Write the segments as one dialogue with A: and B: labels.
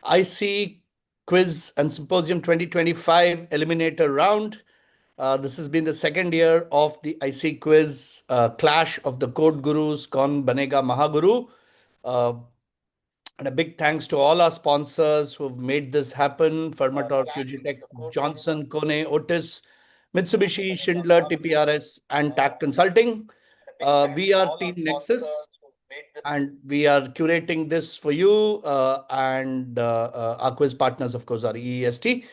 A: ISEE Quiz and Symposium 2025 Eliminator round. This has been the second year of the ISEE Quiz Clash of the Code Gurus, Kaun Banega Mahaguru. And a big thanks to all our sponsors who've made this happen. Fermator, Fujitec, Johnson, Kone, Otis, Mitsubishi, Schindler, TPRS, and TAC Consulting. We are Team Nexus, and we are curating this for you. And our quiz partners, of course, are EEST.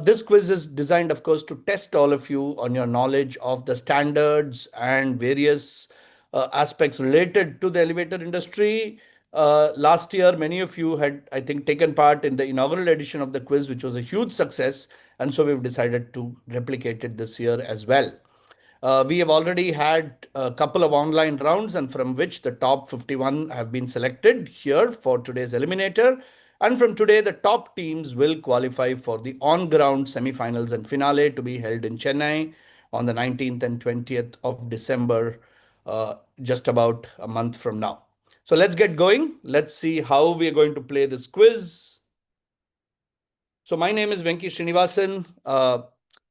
A: This quiz is designed, of course, to test all of you on your knowledge of the standards and various aspects related to the elevator industry. Last year, many of you had, I think, taken part in the inaugural edition of the quiz, which was a huge success. And so we've decided to replicate it this year as well. We have already had a couple of online rounds, and from which the top 51 have been selected here for today's Eliminator. And from today, the top teams will qualify for the on-ground semi-finals and finale to be held in Chennai on the 19th and 20th of December, just about a month from now. So let's get going. Let's see how we are going to play this quiz. So my name is Venki Srinivasan.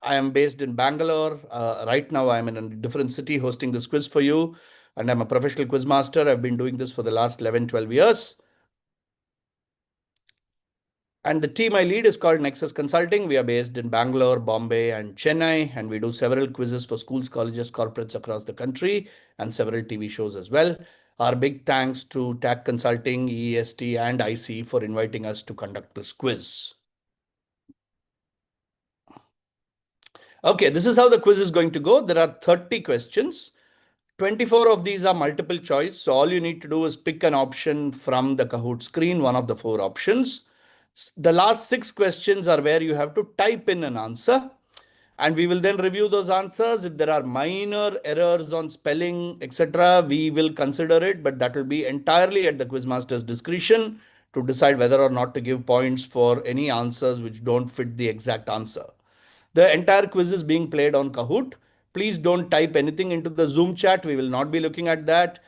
A: I am based in Bangalore. Right now, I'm in a different city hosting this quiz for you. And I'm a professional quiz master. I've been doing this for the last 11, 12 years. And the team I lead is called Nexus Consulting. We are based in Bangalore, Bombay, and Chennai. And we do several quizzes for schools, colleges, corporates across the country, and several TV shows as well. Our big thanks to TAC Consulting, EEST, and ISEE for inviting us to conduct this quiz. Okay, this is how the quiz is going to go. There are 30 questions. 24 of these are multiple choice. So all you need to do is pick an option from the Kahoot screen, one of the 4 options. The last 6 questions are where you have to type in an answer. And we will then review those answers. If there are minor errors on spelling, etc., we will consider it. But that will be entirely at the quizmaster's discretion to decide whether or not to give points for any answers which don't fit the exact answer. The entire quiz is being played on Kahoot. Please don't type anything into the Zoom chat. We will not be looking at that.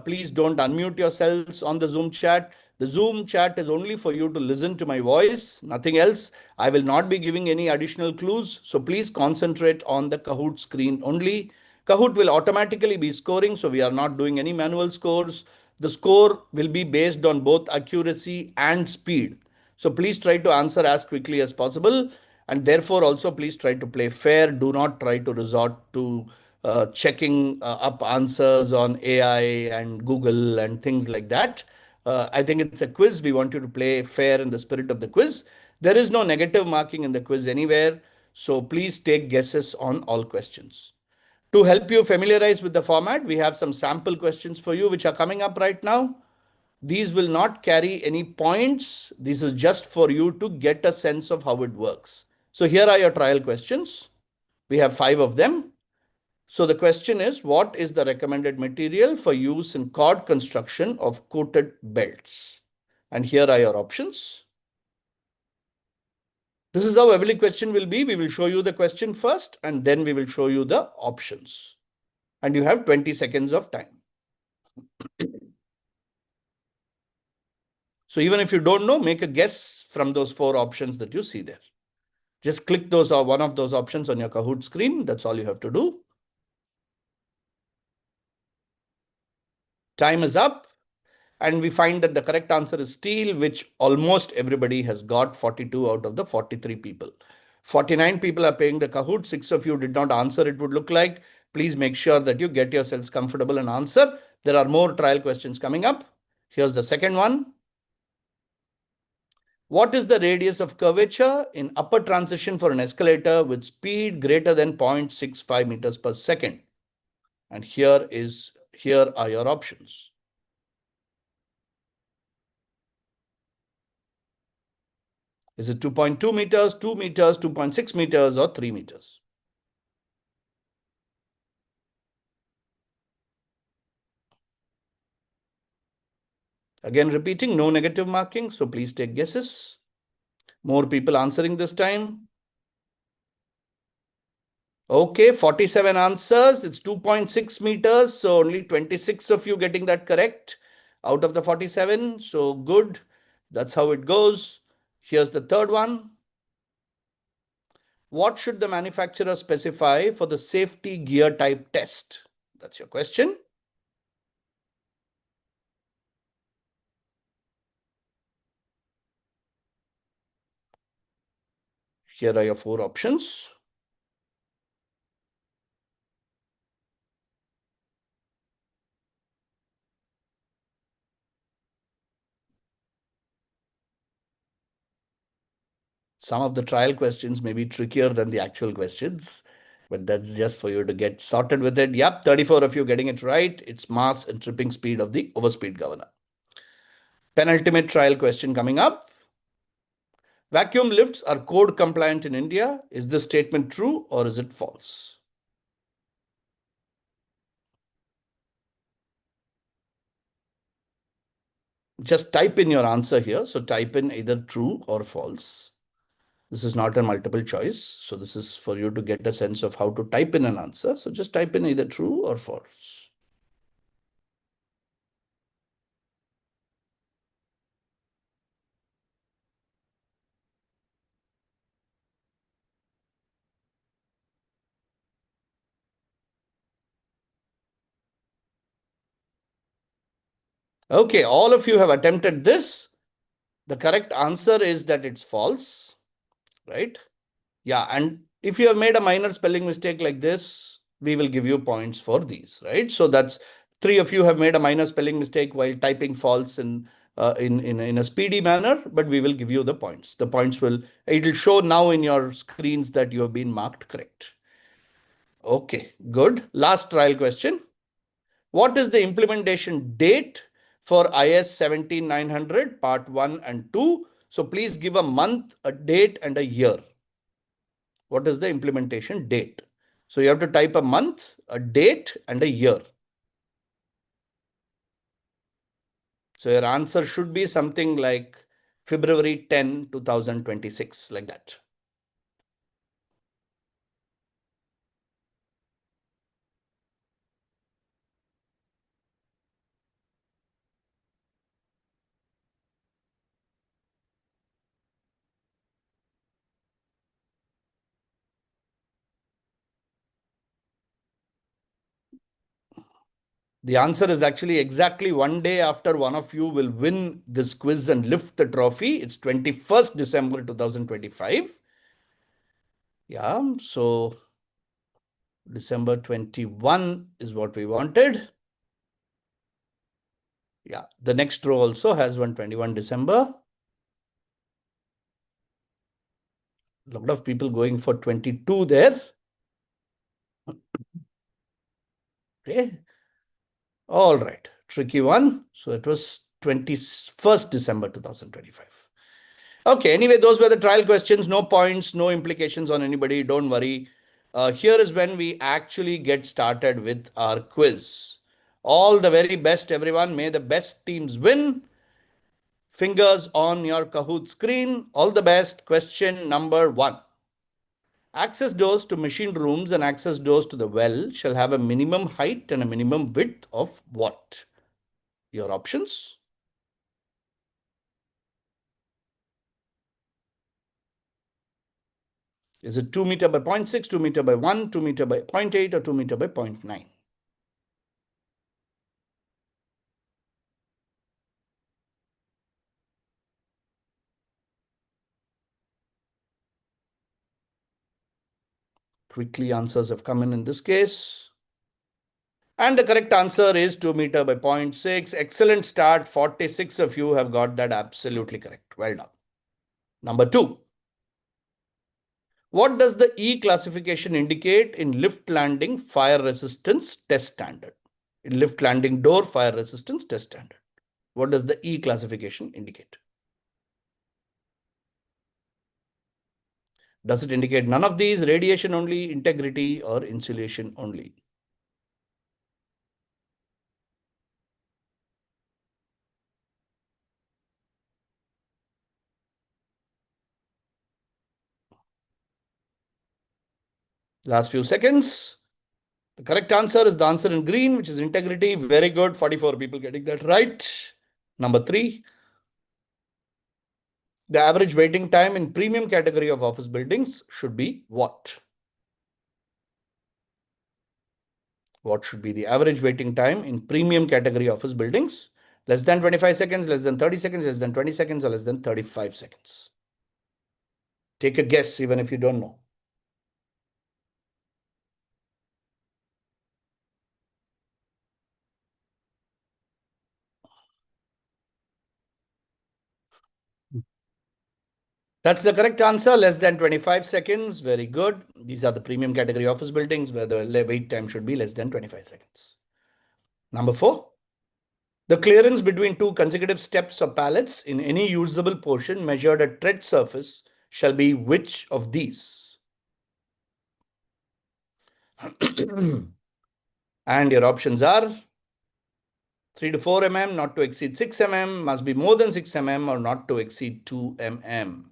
A: Please don't unmute yourselves on the Zoom chat. The Zoom chat is only for you to listen to my voice, nothing else. I will not be giving any additional clues. So please concentrate on the Kahoot screen only. Kahoot will automatically be scoring, so we are not doing any manual scores. The score will be based on both accuracy and speed. So please try to answer as quickly as possible. And therefore, also please try to play fair. Do not try to resort to checking up answers on AI and Google and things like that. I think it's a quiz. We want you to play fair in the spirit of the quiz. There is no negative marking in the quiz anywhere. So please take guesses on all questions. To help you familiarize with the format, we have some sample questions for you, which are coming up right now. These will not carry any points. This is just for you to get a sense of how it works. So here are your trial questions. We have 5 of them. So the question is, what is the recommended material for use in cord construction of coated belts? And here are your options. This is how every question will be. We will show you the question first, and then we will show you the options. And you have 20 seconds of time. So even if you don't know, make a guess from those 4 options that you see there. Just click those or one of those options on your Kahoot screen. That's all you have to do. Time is up. And we find that the correct answer is steel, which almost everybody has got, 42 out of the 43 people. 49 people are paying the Kahoot. 6 of you did not answer, it would look like. Please make sure that you get yourselves comfortable and answer. There are more trial questions coming up. Here's the second one. What is the radius of curvature in upper transition for an escalator with speed greater than 0.65 meters per second? And here are your options. Is it 2.2 meters, 2 meters, 2.6 meters, or 3 meters? Again, repeating, no negative marking, so please take guesses. More people answering this time. Okay, 47 answers. It's 2.6 meters, so only 26 of you getting that correct out of the 47. So good. That's how it goes. Here's the third one. What should the manufacturer specify for the safety gear type test? That's your question. Here are your 4 options. Some of the trial questions may be trickier than the actual questions, but that's just for you to get sorted with it. Yep, 34 of you getting it right. It's mass and tripping speed of the overspeed governor. Penultimate trial question coming up. Vacuum lifts are code compliant in India. Is this statement true or is it false? Just type in your answer here. So type in either true or false. This is not a multiple choice. So this is for you to get a sense of how to type in an answer. So just type in either true or false. Okay, all of you have attempted this. The correct answer is that it's false, right? Yeah, and if you have made a minor spelling mistake like this, we will give you points for these, right? So that's 3 of you have made a minor spelling mistake while typing false in a speedy manner, but we will give you the points. The points will, it will show now in your screens that you have been marked correct. Okay, good. Last trial question. What is the implementation date for IS 17900 part 1 and 2? So please give a month, a date and a year. What is the implementation date? So you have to type a month, a date and a year. So your answer should be something like February 10, 2026, like that. The answer is actually exactly 1 day after one of you will win this quiz and lift the trophy. It's 21st December 2025. Yeah, so December 21 is what we wanted. Yeah, the next row also has 121 December. A lot of people going for 22 there. Okay. All right. Tricky one. So it was 21st December 2025. Okay. Anyway, those were the trial questions. No points, no implications on anybody. Don't worry. Here is when we actually get started with our quiz. All the very best, everyone. May the best teams win. Fingers on your Kahoot screen. All the best. Question number 1. Access doors to machine rooms and access doors to the well shall have a minimum height and a minimum width of what? Your options. Is it 2 meter by 0.6, 2 meter by 1, 2 meter by 0.8 or 2 meter by 0.9? Quickly answers have come in this case. And the correct answer is 2 meter by 0.6. Excellent start. 46 of you have got that absolutely correct. Well done. Number 2. What does the E classification indicate in lift landing fire resistance test standard? In lift landing door fire resistance test standard. What does the E classification indicate? Does it indicate none of these, radiation only, integrity, or insulation only? Last few seconds. The correct answer is the answer in green, which is integrity. Very good. 44 people getting that right. Number 3. The average waiting time in premium category of office buildings should be what? What should be the average waiting time in premium category office buildings? Less than 25 seconds, less than 30 seconds, less than 20 seconds, or less than 35 seconds? Take a guess, even if you don't know. That's the correct answer. Less than 25 seconds. Very good. These are the premium category office buildings where the wait time should be less than 25 seconds. Number 4. The clearance between two consecutive steps or pallets in any usable portion measured at tread surface shall be which of these? And your options are 3 to 4 mm, not to exceed 6 mm, must be more than 6 mm, or not to exceed 2 mm.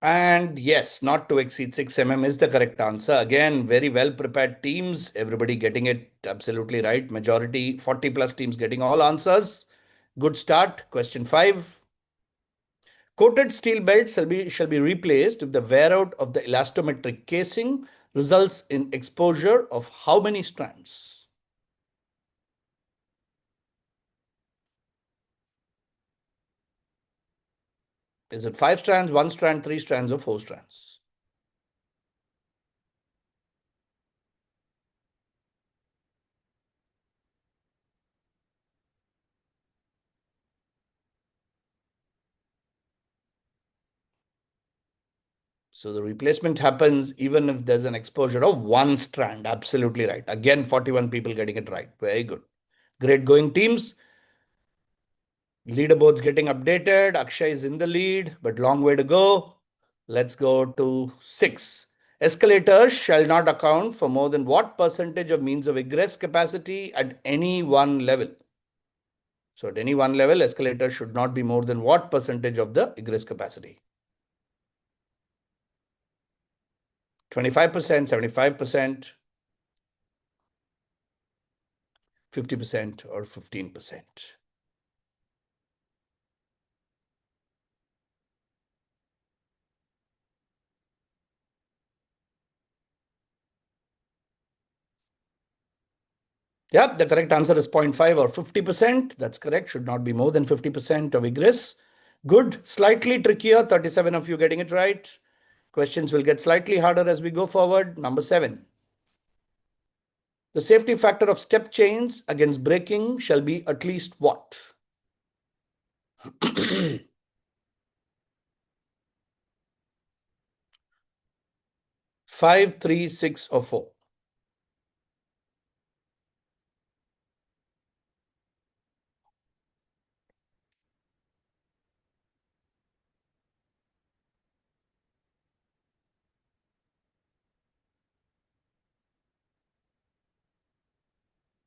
A: And yes, not to exceed 6 mm is the correct answer. Again, very well prepared teams. Everybody getting it absolutely right. Majority, 40 plus teams getting all answers. Good start. Question 5. Coated steel belts shall be replaced if the wear out of the elastometric casing results in exposure of how many strands? Is it 5 strands, 1 strand, 3 strands, or 4 strands? So the replacement happens even if there's an exposure of 1 strand. Absolutely right. Again, 41 people getting it right. Very good. Great going, teams. Leaderboard's getting updated. Akshay is in the lead, but long way to go. Let's go to 6. Escalators shall not account for more than what percentage of means of egress capacity at any one level? So at any one level, escalators should not be more than what percentage of the egress capacity? 25%, 75%, 50%, or 15%? Yep, the correct answer is 0.5 or 50%. That's correct. Should not be more than 50% of egress. Good. Slightly trickier. 37 of you getting it right. Questions will get slightly harder as we go forward. Number 7. The safety factor of step chains against braking shall be at least what? 5, 3, 6, or 4?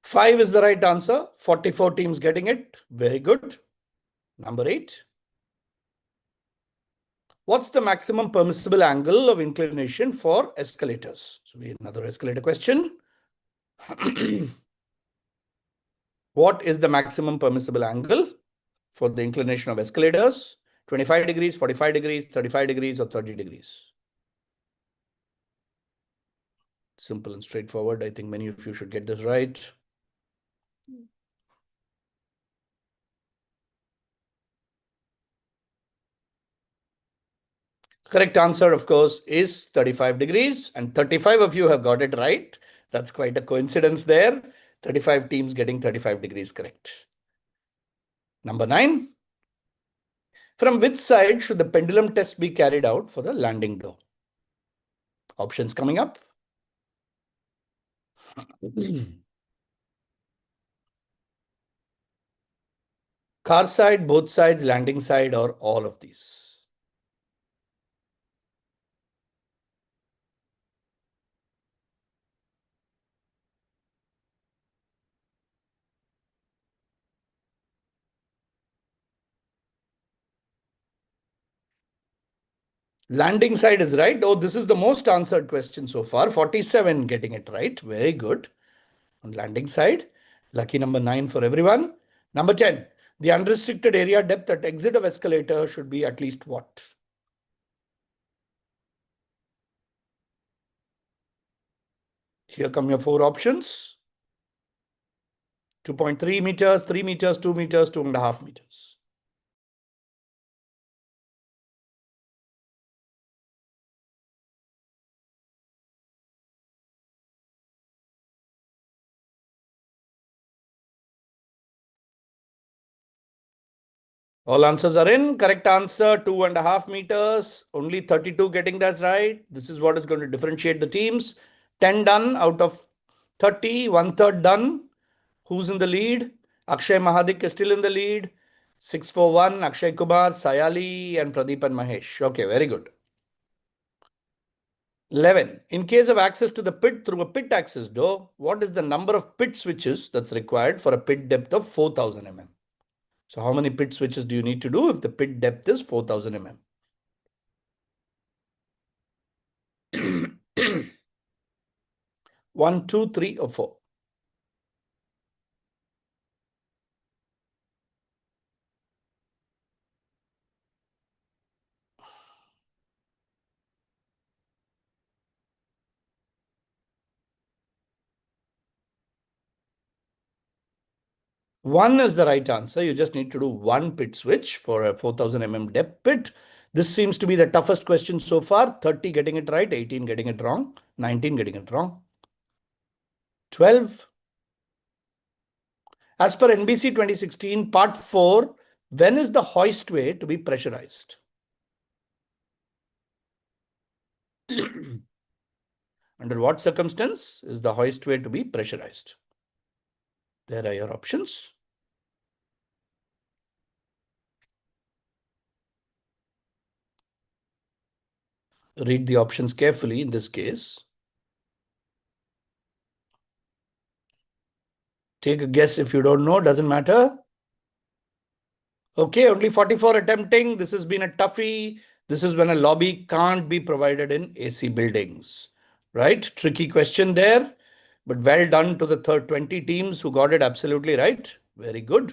A: 5 is the right answer. 44 teams getting it. Very good. Number 8. What's the maximum permissible angle of inclination for escalators? So we have another escalator question. What is the maximum permissible angle for the inclination of escalators? 25 degrees, 45 degrees, 35 degrees, or 30 degrees? Simple and straightforward. I think many of you should get this right. Correct answer, of course, is 35 degrees, and 35 of you have got it right. That's quite a coincidence there. 35 teams getting 35 degrees correct. Number 9. From which side should the pendulum test be carried out for the landing door? Options coming up. Car side, both sides, landing side, or all of these? Landing side is right. Oh, this is the most answered question so far. 47 getting it right. Very good. On landing side, lucky number 9 for everyone. Number 10, the unrestricted area depth at exit of escalator should be at least what? Here come your four options. 2.3 meters, 3 meters, 2 meters, 2.5 meters. All answers are in. Correct answer, 2.5 meters. Only 32 getting that right. This is what is going to differentiate the teams. 10 done out of 30, one third done. Who's in the lead? Akshay Mahadik is still in the lead. 641, Akshay Kumar, Sayali, and Pradeep and Mahesh. Okay, very good. 11. In case of access to the pit through a pit access door, what is the number of pit switches that's required for a pit depth of 4000 mm? So how many pit switches do you need to do if the pit depth is 4000 mm? 1, 2, 3, or 4? One is the right answer. You just need to do one pit switch for a 4000 mm depth pit. This seems to be the toughest question so far. 30 getting it right, 18 getting it wrong, 19 getting it wrong. 12. As per NBC 2016, Part 4, when is the hoistway to be pressurized? Under what circumstance is the hoistway to be pressurized? There are your options. Read the options carefully in this case. Take a guess if you don't know, doesn't matter. Okay, only 44 attempting. This has been a toughie. This is when a lobby can't be provided in AC buildings, right? Tricky question there, but well done to the 20 teams who got it absolutely right. Very good.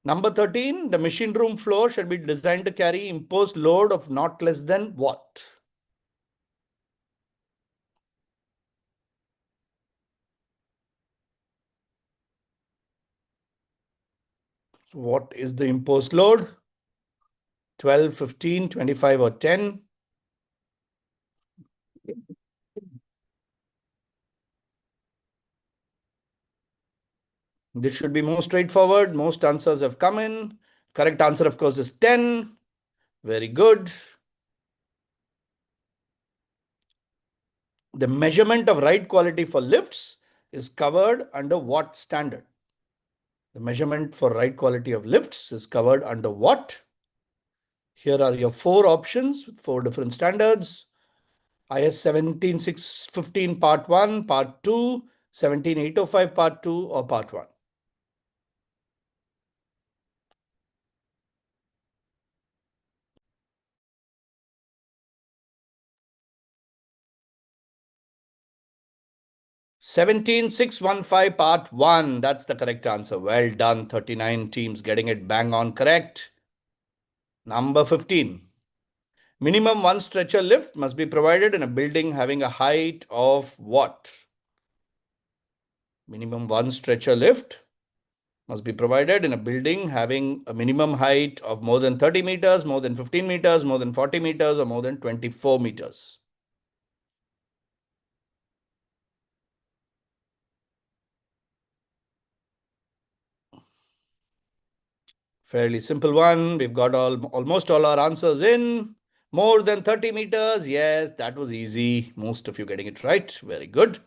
A: Number 13, the machine room floor should be designed to carry imposed load of not less than what? So what is the imposed load? 12, 15, 25, or 10? This should be more straightforward. Most answers have come in. Correct answer, of course, is 10. Very good. The measurement of ride quality for lifts is covered under what standard? The measurement for ride quality of lifts is covered under what? Here are your four options with four different standards. IS 17615 Part 1, Part 2, 17805 Part 2, or Part 1. Seventeen six one five Part 1. That's the correct answer. Well done. 39 teams getting it bang on correct. Number 15. Minimum one stretcher lift must be provided in a building having a height of what? Minimum one stretcher lift must be provided in a building having a minimum height of more than 30 meters, more than 15 meters, more than 40 meters, or more than 24 meters. Fairly simple one. We've got almost all our answers in. More than 30 meters. Yes, that was easy. Most of you getting it right. Very good.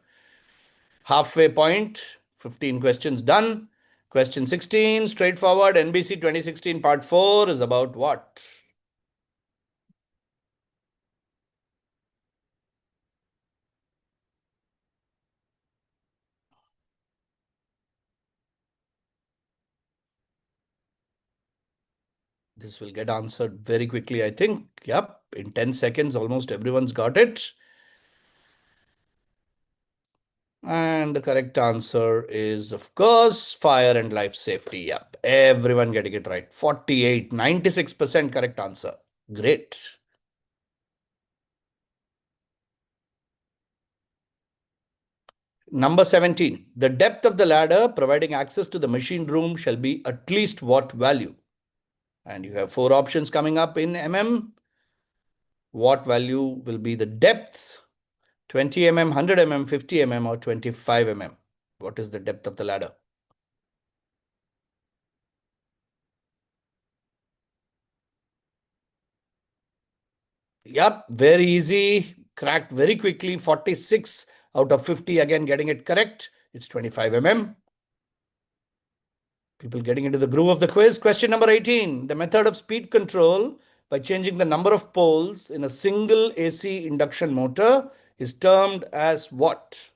A: Halfway point. 15 questions done. Question 16, straightforward. NBC 2016 Part 4 is about what? This will get answered very quickly, I think. Yep, in 10 seconds, almost everyone's got it. And the correct answer is, of course, fire and life safety. Yep, everyone getting it right. 48, 96% correct answer. Great. Number 17, the depth of the ladder providing access to the machine room shall be at least what value? And you have 4 options coming up in mm. What value will be the depth? 20 mm, 100 mm, 50 mm, or 25 mm? What is the depth of the ladder? Yep, very easy. Cracked very quickly. 46 out of 50. Again, getting it correct. It's 25 mm. People getting into the groove of the quiz. Question number 18. The method of speed control by changing the number of poles in a single AC induction motor is termed as what?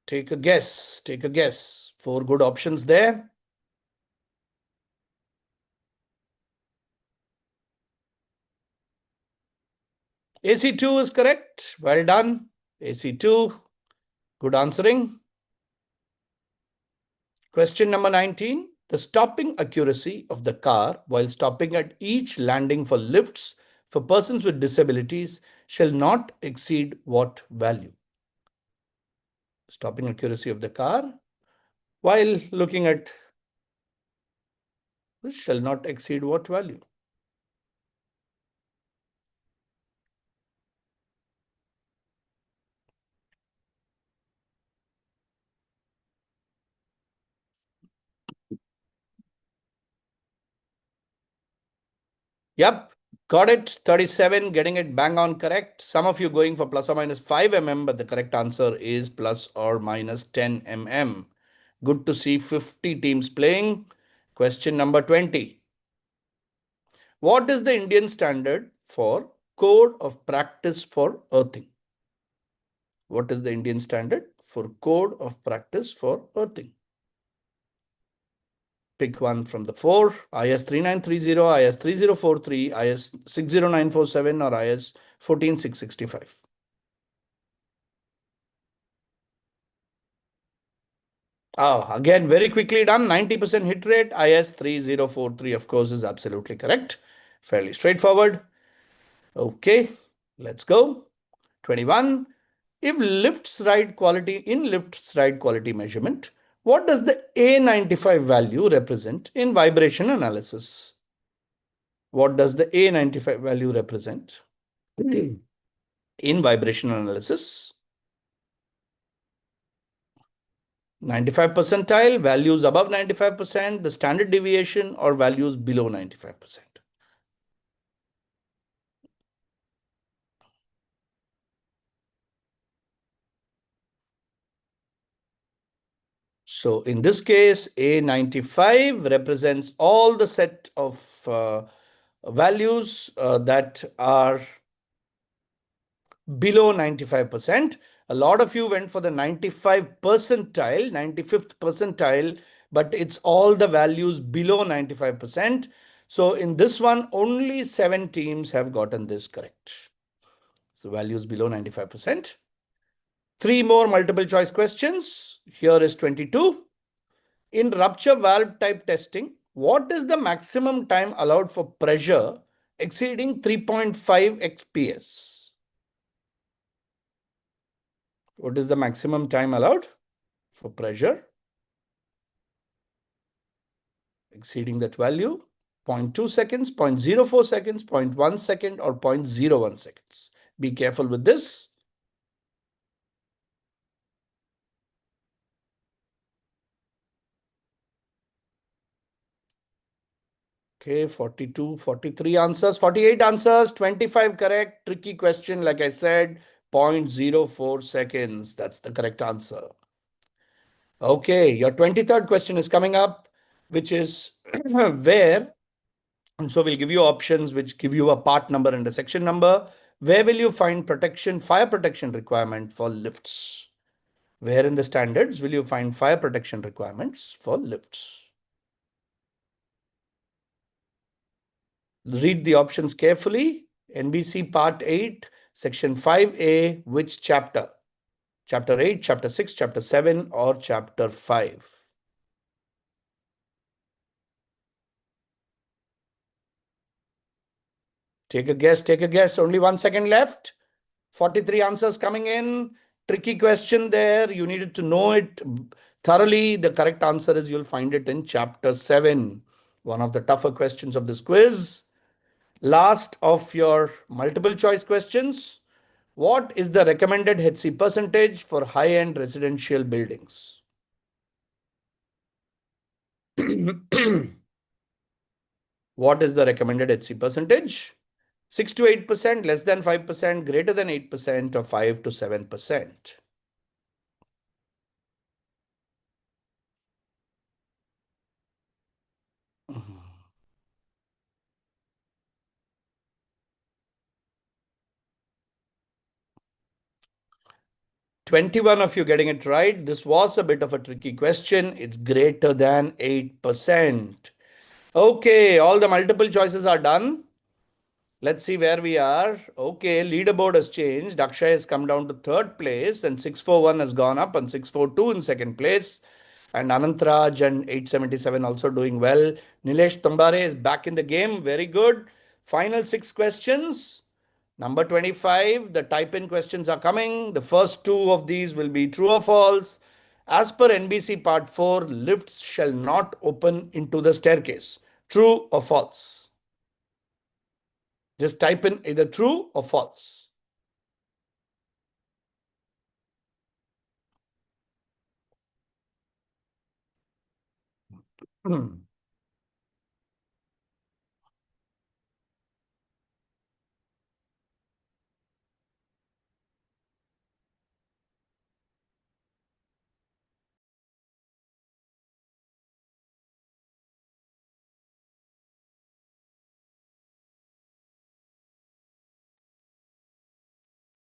A: Take a guess. Take a guess. 4 good options there. AC2 is correct. Well done. AC2. Good answering. Question number 19. The stopping accuracy of the car while stopping at each landing for lifts for persons with disabilities shall not exceed what value? Stopping accuracy of the car while looking at this shall not exceed what value? Yep, got it. 37, getting it bang on correct. Some of you going for plus or minus 5 mm, but the correct answer is plus or minus 10 mm. Good to see 50 teams playing. Question number 20. What is the Indian standard for code of practice for earthing? What is the Indian standard for code of practice for earthing? Pick one from the 4, IS 3930, IS 3043, IS 60947, or IS 14665. Again, very quickly done. 90% hit rate. IS 3043, of course, is absolutely correct. Fairly straightforward. Okay, let's go. 21. If lifts ride quality, in lifts ride quality measurement, what does the A95 value represent in vibration analysis? What does the A95 value represent in vibration analysis? 95 percentile, values above 95%, the standard deviation, or values below 95%. So in this case, A95 represents all the set of values that are below 95%. A lot of you went for the 95 percentile, 95th percentile, but it's all the values below 95%. So in this one, only 7 teams have gotten this correct. So values below 95%. 3 more multiple choice questions. Here is 22. In rupture valve type testing, what is the maximum time allowed for pressure exceeding 3.5 XPS? What is the maximum time allowed for pressure exceeding that value? 0.2 seconds, 0.04 seconds, 0.1 second, or 0.01 seconds. Be careful with this. Okay, 42, 43 answers, 48 answers, 25 correct. Tricky question, like I said, 0.04 seconds. That's the correct answer. Okay, your 23rd question is coming up, which is where And so we'll give you options which give you a part number and a section number. Where will you find fire protection requirement for lifts? Where in the standards will you find fire protection requirements for lifts? Read the options carefully. NBC Part 8, Section 5A, which chapter? Chapter 8, Chapter 6, Chapter 7, or Chapter 5? Take a guess, take a guess. Only 1 second left. 43 answers coming in. Tricky question there. You needed to know it thoroughly. The correct answer is you'll find it in Chapter 7, one of the tougher questions of this quiz. Last of your multiple choice questions. What is the recommended HC percentage for high-end residential buildings? What is the recommended HC percentage? 6 to 8%, less than 5%, greater than 8%, or 5 to 7%. Mhm. 21 of you getting it right. This was a bit of a tricky question. It's greater than 8%. Okay, all the multiple choices are done. Let's see where we are. Okay, leaderboard has changed. Akshay has come down to third place, and 641 has gone up, and 642 in second place. And Anantraj and 877 also doing well. Nilesh Tambare is back in the game. Very good. Final 6 questions. Number 25, the type in questions are coming. The first 2 of these will be true or false. As per NBC Part 4, lifts shall not open into the staircase. True or false? Just type in either true or false.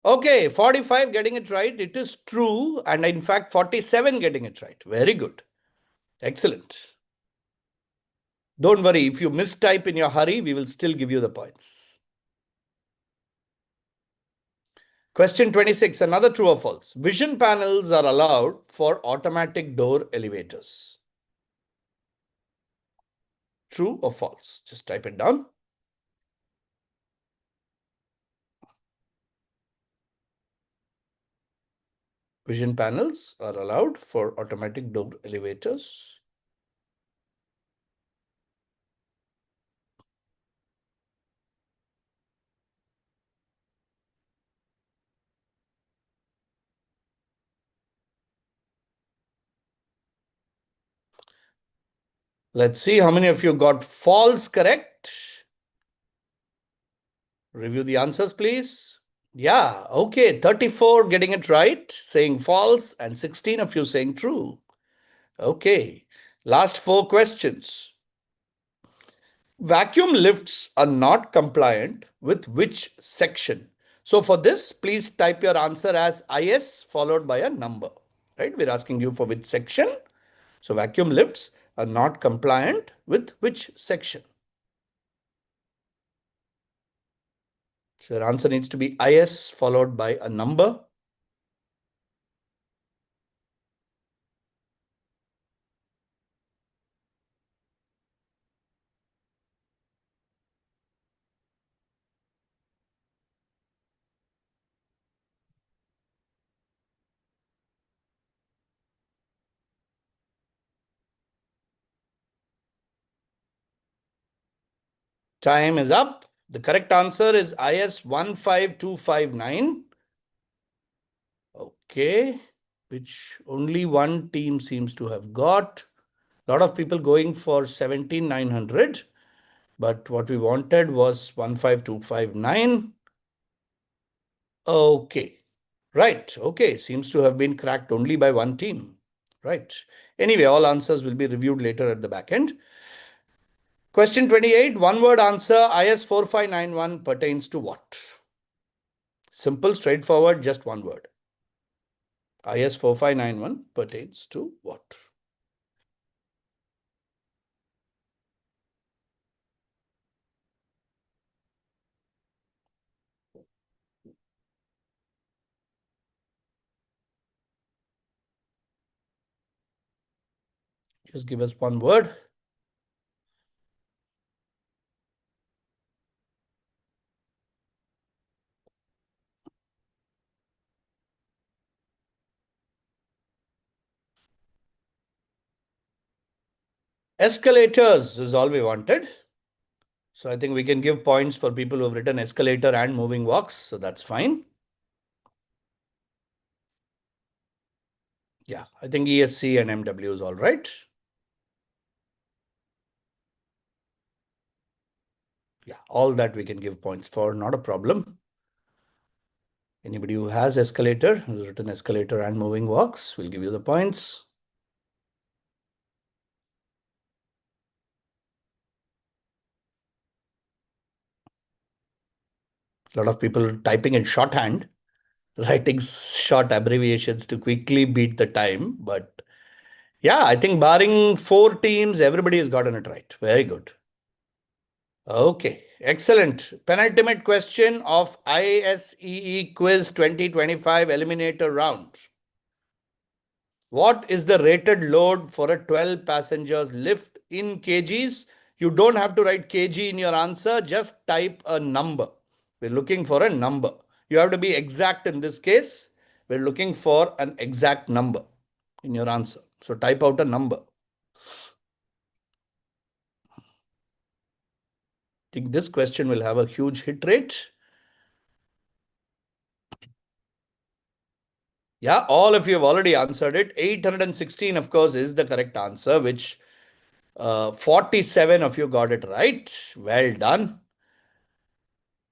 A: Okay, 45 getting it right. It is true. And in fact, 47 getting it right. Very good. Excellent. Don't worry. If you mistype in your hurry, we will still give you the points. Question 26, another true or false. Vision panels are allowed for automatic door elevators. True or false? Just type it down. Vision panels are allowed for automatic door elevators. Let's see how many of you got false correct. Review the answers, please. Yeah, okay. 34 getting it right, saying false, and 16 of you saying true. Okay. Last 4 questions. Vacuum lifts are not compliant with which section? So for this, please type your answer as IS followed by a number. Right? We're asking you for which section. So vacuum lifts are not compliant with which section? So your answer needs to be IS followed by a number. Time is up. The correct answer is IS 15259. Okay, which only one team seems to have got. A lot of people going for 17900, but what we wanted was 15259. Okay, right. Okay, seems to have been cracked only by one team. Right. Anyway, all answers will be reviewed later at the back end. Question 28, one word answer, IS 4591 pertains to what? Simple, straightforward, just one word. IS 4591 pertains to what? Just give us one word. Escalators is all we wanted. So I think we can give points for people who have written escalator and moving walks. So that's fine. Yeah, I think ESC and MW is all right. Yeah, all that we can give points for, not a problem. Anybody who has escalator, who's written escalator and moving walks, will give you the points. A lot of people typing in shorthand, writing short abbreviations to quickly beat the time. But yeah, I think barring 4 teams, everybody has gotten it right. Very good. Okay, excellent. Penultimate question of ISEE Quiz 2025 Eliminator round. What is the rated load for a 12 passengers lift in kgs? You don't have to write kg in your answer, just type a number. We're looking for a number. You have to be exact in this case. We're looking for an exact number in your answer. So type out a number. I think this question will have a huge hit rate. Yeah, all of you have already answered it. 816, of course, is the correct answer, which 47 of you got it right. Well done.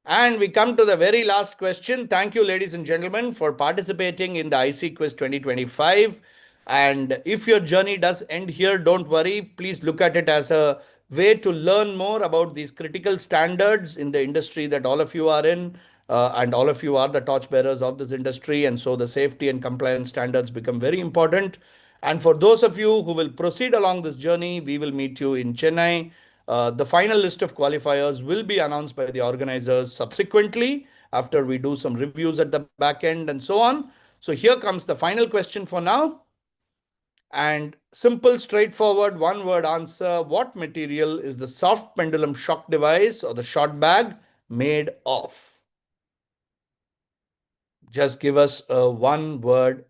A: And we come to the very last question. Thank you, ladies and gentlemen, for participating in the IC Quiz 2025. And if your journey does end here, don't worry. Please look at it as a way to learn more about these critical standards in the industry that all of you are in. And all of you are the torchbearers of this industry. And so the safety and compliance standards become very important. And for those of you who will proceed along this journey, we will meet you in Chennai. The final list of qualifiers will be announced by the organizers subsequently after we do some reviews at the back end and so on. So here comes the final question for now. And simple, straightforward, one word answer. What material is the soft pendulum shock device or the shot bag made of? Just give us a one word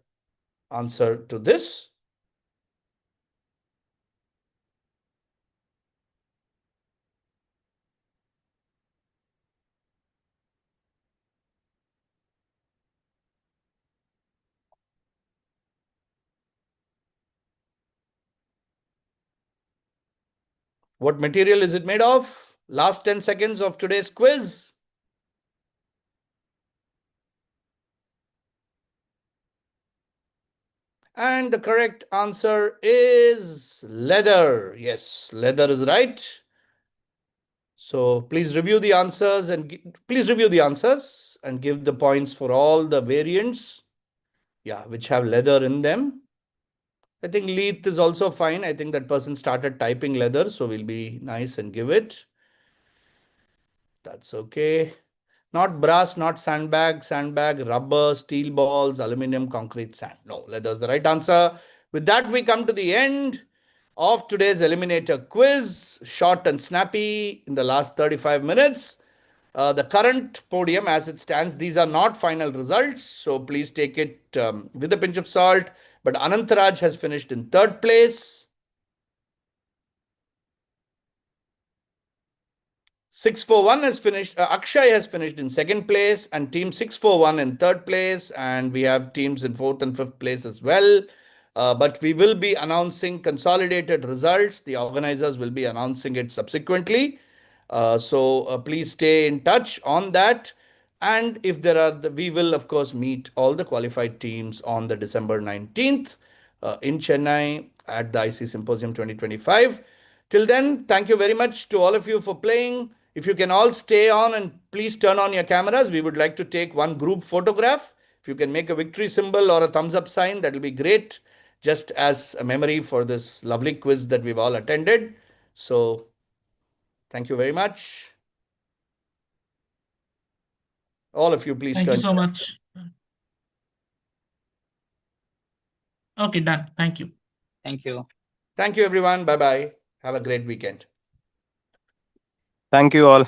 A: answer to this. What material is it made of? Last 10 seconds of today's quiz. And the correct answer is leather. Yes, leather is right. So please review the answers and give the points for all the variants. Yeah, which have leather in them. I think Leith is also fine. I think that person started typing leather, so we'll be nice and give it. That's okay. Not brass, not sandbag, rubber, steel balls, aluminum, concrete, sand. No, leather's the right answer. With that, we come to the end of today's Eliminator quiz. Short and snappy in the last 35 minutes. The current podium as it stands, these are not final results. So please take it with a pinch of salt. But Anantaraj has finished in 3rd place. 641 has finished. Akshay has finished in 2nd place and team 641 in 3rd place. And we have teams in 4th and 5th place as well. But we will be announcing consolidated results. The organizers will be announcing it subsequently. So please stay in touch on that. And if there are, we will of course meet all the qualified teams on the December 19th in Chennai at the IC Symposium 2025. Till then, thank you very much to all of you for playing. If you can all stay on and please turn on your cameras, we would like to take one group photograph. If you can make a victory symbol or a thumbs up sign, that will be great, just as a memory for this lovely quiz that we've all attended. So, thank you very much. All of you, please
B: Thank you
A: turn.
B: so much. Okay, done. Thank you.
C: Thank you.
A: Thank you, everyone. Bye bye. Have a great weekend.
D: Thank you all.